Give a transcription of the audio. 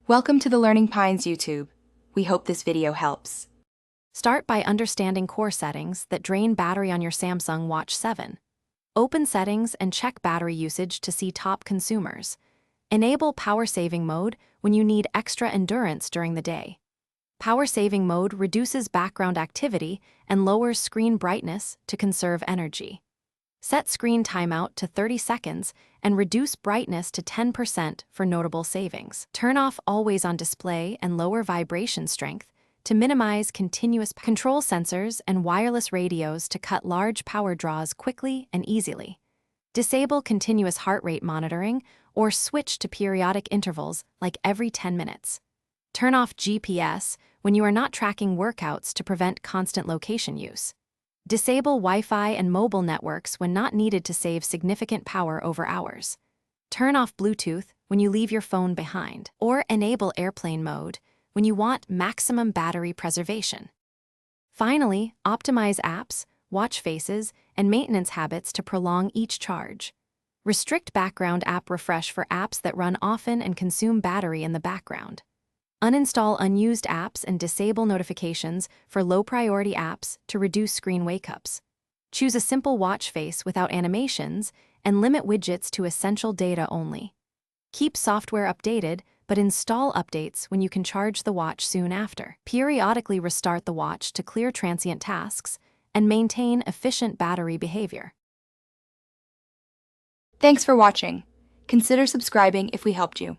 Welcome to the Learning Pines YouTube. We hope this video helps. Start by understanding core settings that drain battery on your Samsung Watch 7. Open Settings and check battery usage to see top consumers. Enable Power Saving Mode when you need extra endurance during the day. Power Saving Mode reduces background activity and lowers screen brightness to conserve energy. Set screen timeout to 30 seconds and reduce brightness to 10% for notable savings. Turn off Always On Display and lower vibration strength to minimize continuous control sensors and wireless radios to cut large power draws quickly and easily. Disable continuous heart rate monitoring or switch to periodic intervals like every 10 minutes. Turn off GPS when you are not tracking workouts to prevent constant location use. Disable Wi-Fi and mobile networks when not needed to save significant power over hours. Turn off Bluetooth when you leave your phone behind, or enable airplane mode when you want maximum battery preservation. Finally, optimize apps, watch faces, and maintenance habits to prolong each charge. Restrict background app refresh for apps that run often and consume battery in the background. Uninstall unused apps and disable notifications for low-priority apps to reduce screen wake-ups. Choose a simple watch face without animations and limit widgets to essential data only. Keep software updated, but install updates when you can charge the watch soon after. Periodically restart the watch to clear transient tasks and maintain efficient battery behavior. Thanks for watching. Consider subscribing if we helped you.